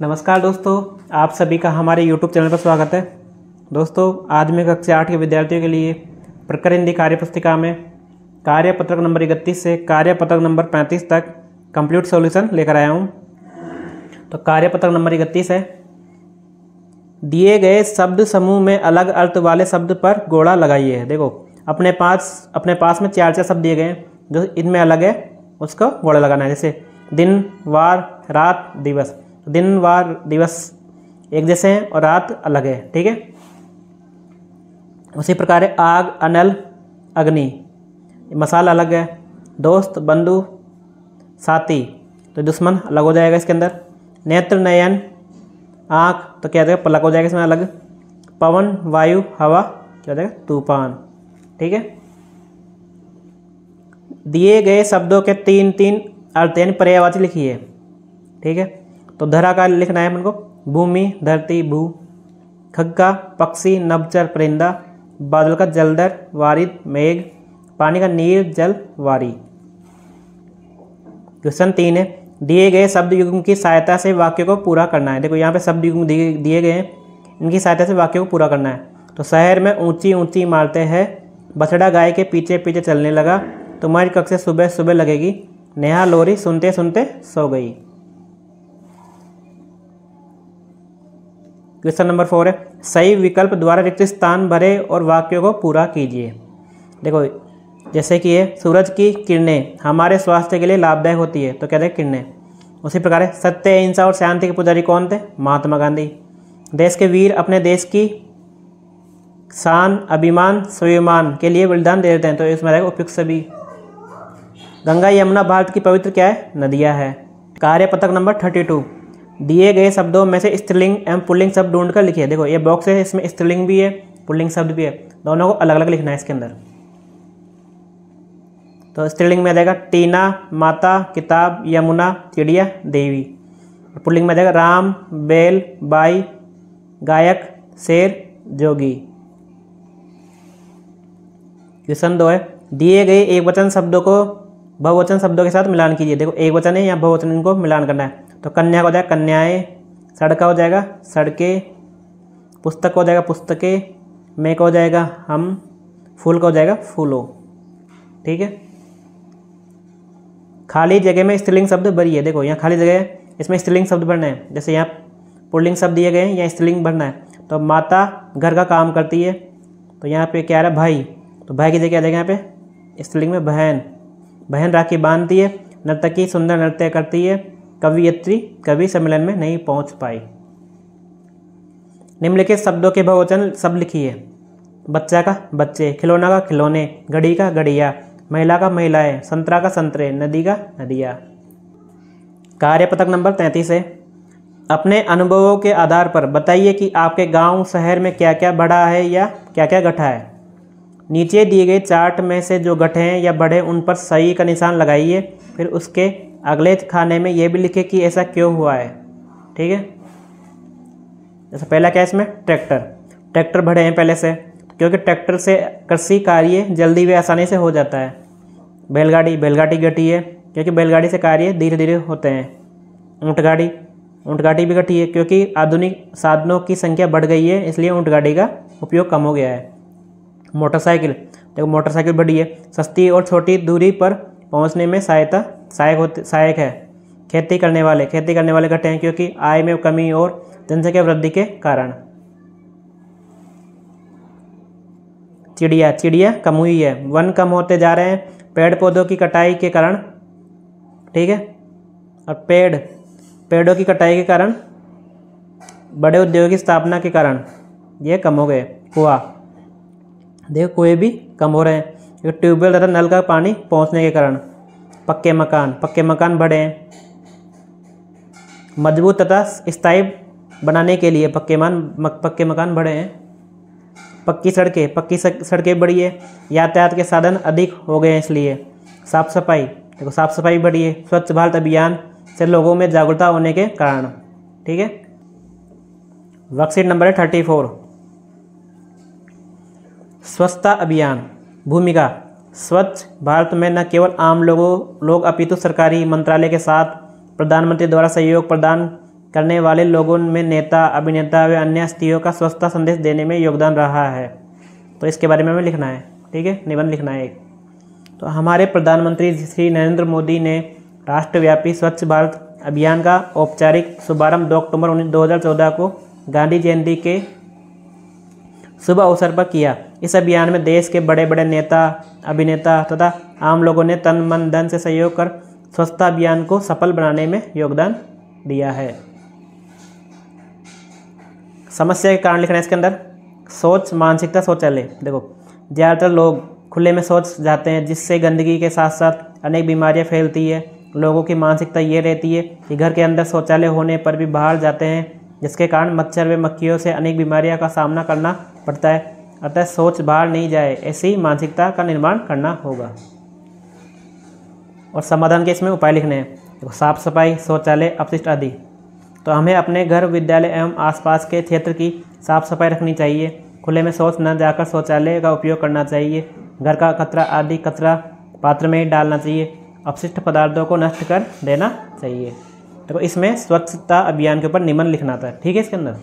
नमस्कार दोस्तों, आप सभी का हमारे YouTube चैनल पर स्वागत है। दोस्तों, आज मैं कक्षा 8 के विद्यार्थियों के लिए प्रकर हिंदी कार्यपुस्तिका में कार्यपत्रक नंबर 31 से कार्यपत्रक नंबर 35 तक कंप्लीट सॉल्यूशन लेकर आया हूं। तो कार्यपत्रक नंबर 31 है, दिए गए शब्द समूह में अलग अर्थ वाले शब्द पर गोला लगाइए। देखो, अपने पास में चार शब्द दिए गए हैं, जो इनमें अलग है उसका गोला लगाना है। जैसे दिन, वार, रात, दिवस। दिन, वार, दिवस एक जैसे हैं और रात अलग है, ठीक है। उसी प्रकार है आग, अनल, अग्नि, मसाला अलग है। दोस्त, बंधु, साथी, तो दुश्मन अलग हो जाएगा इसके अंदर। नेत्र, नयन, आँख, तो क्या हो जाएगा, पलक हो जाएगा इसमें अलग। पवन, वायु, हवा, क्या हो जाएगा, तूफान, ठीक है। दिए गए शब्दों के तीन तीन अर्थ यानी पर्यायवाची लिखिए, ठीक है। तो धरा का लिखना है अपन को, भूमि, धरती, भू। खग्गा, पक्षी, नभचर, परिंदा। बादल का जलधर, वारिद, मेघ। पानी का नीर, जल, वारी। क्वेश्चन 3 है, दिए गए शब्द युग्म की सहायता से वाक्य को पूरा करना है। देखो, यहाँ पे शब्द युग्म दिए गए हैं, इनकी सहायता से वाक्य को पूरा करना है। तो शहर में ऊंची ऊंची इमारतें हैं, बछड़ा गाय के पीछे पीछे चलने लगा, तुम्हारी कक्षा सुबह सुबह लगेगी, नेहा लोरी सुनते सुनते सो गई। क्वेश्चन नंबर 4 है, सही विकल्प द्वारा रिक्त स्थान भरे और वाक्यों को पूरा कीजिए। देखो, जैसे कि ये सूरज की किरणें हमारे स्वास्थ्य के लिए लाभदायक होती है, तो कहते हैं किरणें। उसी प्रकार है, सत्य, अहिंसा और शांति के पुजारी कौन थे? महात्मा गांधी। देश के वीर अपने देश की शान, अभिमान, स्वाभिमान के लिए बलिदान दे देते हैं, तो इसमें रहेगा उपयुक्त सभी। गंगा यमुना भारत की पवित्र क्या है? नदियाँ है। कार्यपत्रक नंबर 32, दिए गए शब्दों में से स्त्रीलिंग एवं पुल्लिंग शब्द ढूंढकर लिखिए। देखो, ये बॉक्स है, इसमें स्त्रीलिंग भी है, पुल्लिंग शब्द भी है, दोनों को अलग अलग लिखना है इसके अंदर। तो स्त्रीलिंग में आ जाएगा टीना, माता, किताब, यमुना, चिड़िया, देवी। पुल्लिंग में आ जाएगा राम, बैल, बाई, गायक, शेर, जोगी। क्वेश्चन 2 है, दिए गए एक वचन शब्दों को बहुवचन शब्दों के साथ मिलान कीजिए। देखो, एक वचन है या बहुवचन, इनको मिलान करना है। तो कन्या का हो जाएगा कन्याएं, सड़क का हो जाएगा सड़कें, पुस्तक हो जाएगा पुस्तकें, मैं का हो जाएगा हम, फूल का हो जाएगा फूलों, ठीक है। खाली जगह में स्त्रीलिंग शब्द भरिए। देखो, यहाँ खाली जगह है, इसमें स्त्रीलिंग शब्द भरना है। जैसे यहाँ पुल्लिंग शब्द दिए गए हैं, यहाँ स्त्रीलिंग भरना है। तो माता घर का काम करती है, तो यहाँ पे क्या आ रहा है? भाई, तो भाई की जगह आ जाएगा यहाँ पे स्त्रीलिंग में बहन। बहन राखी बांधती है। नर्तकी सुंदर नृत्य करती है। कवियत्री कवि सम्मेलन में नहीं पहुंच पाई। निम्नलिखित शब्दों के बहुवचन शब्द लिखिए। बच्चा का बच्चे, खिलौना का खिलौने, घड़ी का घड़िया, महिला का महिलाएं, संतरा का संतरे, नदी का नदिया। कार्यपत्रक नंबर 33 है, अपने अनुभवों के आधार पर बताइए कि आपके गांव शहर में क्या क्या बढ़ा है या क्या क्या घटा है। नीचे दिए गए चार्ट में से जो घटे हैं या बढ़े उन पर सही का निशान लगाइए। फिर उसके अगले खाने में यह भी लिखे कि ऐसा क्यों हुआ है, ठीक है। जैसे पहला क्या है इसमें? ट्रैक्टर बढ़े हैं पहले से, क्योंकि ट्रैक्टर से कृषि कार्य जल्दी व आसानी से हो जाता है। बैलगाड़ी घटी है, क्योंकि बैलगाड़ी से कार्य धीरे धीरे होते हैं। ऊँटगाड़ी भी घटी है, क्योंकि आधुनिक साधनों की संख्या बढ़ गई है, इसलिए ऊँटगाड़ी का उपयोग कम हो गया है। मोटरसाइकिल, देखो मोटरसाइकिल बढ़ी है, सस्ती और छोटी दूरी पर पहुंचने में सहायक है। खेती करने वाले घटे हैं, क्योंकि आय में कमी और जनसंख्या वृद्धि के कारण। चिड़िया कम हुई है, वन कम होते जा रहे हैं, पेड़ पौधों की कटाई के कारण, ठीक है। और पेड़ों की कटाई के कारण, बड़े उद्योगों की स्थापना के कारण ये कम हो गए। कुआं, देखो कुएं भी कम हो रहे हैं, ट्यूबवेल तथा नल का पानी पहुंचने के कारण। पक्के मकान बढ़े हैं, मजबूत तथा स्थायी बनाने के लिए पक्के मकान बढ़े हैं। पक्की सड़कें बढ़ी है, यातायात के साधन अधिक हो गए हैं, इसलिए। साफ सफाई बढ़ी है, स्वच्छ भारत अभियान से लोगों में जागरूकता होने के कारण, ठीक है। वर्कशीट नंबर है 34, स्वच्छता अभियान। भूमिका, स्वच्छ भारत में न केवल आम लोग अपितु सरकारी मंत्रालय के साथ प्रधानमंत्री द्वारा सहयोग प्रदान करने वाले लोगों में नेता, अभिनेता व अन्य हस्तियों का स्वच्छता संदेश देने में योगदान रहा है। तो इसके बारे में हमें लिखना है, ठीक है, निबंध लिखना है एक। तो हमारे प्रधानमंत्री श्री नरेंद्र मोदी ने राष्ट्रव्यापी स्वच्छ भारत अभियान का औपचारिक शुभारंभ 2 अक्टूबर 2014 को गांधी जयंती के शुभ अवसर पर किया। इस अभियान में देश के बड़े बड़े नेता, अभिनेता तथा आम लोगों ने तन मन धन से सहयोग कर स्वच्छता अभियान को सफल बनाने में योगदान दिया है। समस्या के कारण लिखना है इसके अंदर। शौच, मानसिकता, शौचालय। देखो, ज़्यादातर लोग खुले में शौच जाते हैं, जिससे गंदगी के साथ साथ अनेक बीमारियां फैलती है। लोगों की मानसिकता ये रहती है कि घर के अंदर शौचालय होने पर भी बाहर जाते हैं, जिसके कारण मच्छर व मक्खियों से अनेक बीमारियों का सामना करना पड़ता है। अतः शौच बाहर नहीं जाए, ऐसी मानसिकता का निर्माण करना होगा। और समाधान के इसमें उपाय लिखने हैं। देखो, साफ सफाई, शौचालय, अपशिष्ट आदि। तो हमें अपने घर, विद्यालय एवं आसपास के क्षेत्र की साफ सफाई रखनी चाहिए। खुले में शौच न जाकर शौचालय का उपयोग करना चाहिए। घर का कचरा आदि कचरा पात्र में ही डालना चाहिए। अपशिष्ट पदार्थों को नष्ट कर देना चाहिए। देखो, इसमें स्वच्छता अभियान के ऊपर निबंध लिखना था, ठीक है। इसके अंदर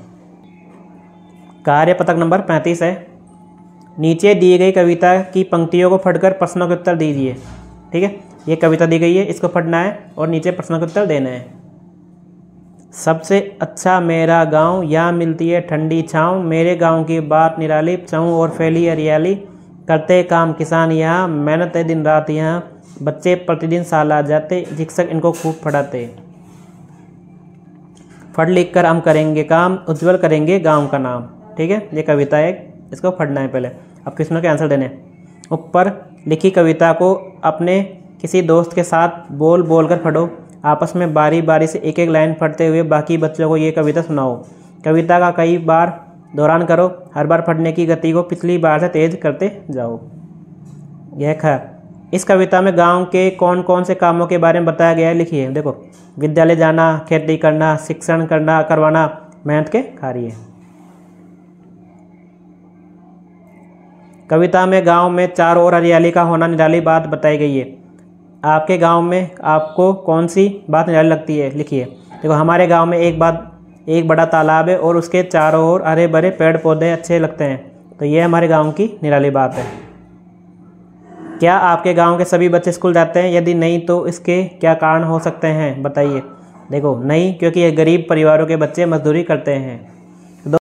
कार्य पत्रक नंबर 35 है। नीचे दी गई कविता की पंक्तियों को पढ़कर प्रश्नों के उत्तर दीजिए, ठीक है। ये कविता दी गई है, इसको पढ़ना है और नीचे प्रश्नों के उत्तर देना है। सबसे अच्छा मेरा गांव, यहाँ मिलती है ठंडी छाँव। मेरे गांव की बात निराली, चारों ओर फैली हरियाली। करते काम किसान यहाँ, मेहनत है दिन रात यहाँ। बच्चे प्रतिदिन शाला जाते, शिक्षक इनको खूब पढ़ाते। पढ़ लिख कर हम करेंगे काम, उज्जवल करेंगे गांव का नाम, ठीक है। ये कविता है, इसको पढ़ना है पहले। अब क्वेश्चनों के आंसर देने। ऊपर लिखी कविता को अपने किसी दोस्त के साथ बोल बोल कर पढ़ो। आपस में बारी बारी से एक एक लाइन पढ़ते हुए बाकी बच्चों को ये कविता सुनाओ। कविता का कई बार दोहरान करो। हर बार पढ़ने की गति को पिछली बार से तेज करते जाओ। यह ख। इस कविता में गांव के कौन कौन से कामों के बारे में बताया गया है, लिखिए। देखो, विद्यालय जाना, खेती करना, शिक्षण करना करवाना, मेहनत के कार्य। कविता में गांव में चारों ओर हरियाली का होना निराली बात बताई गई है। आपके गांव में आपको कौन सी बात निराली लगती है, लिखिए। देखो, हमारे गांव में एक बड़ा तालाब है और उसके चारों ओर हरे भरे पेड़ पौधे अच्छे लगते हैं। तो ये हमारे गांव की निराली बात है। क्या आपके गांव के सभी बच्चे स्कूल जाते हैं? यदि नहीं तो इसके क्या कारण हो सकते हैं, बताइए। देखो, नहीं, क्योंकि ये गरीब परिवारों के बच्चे मजदूरी करते हैं।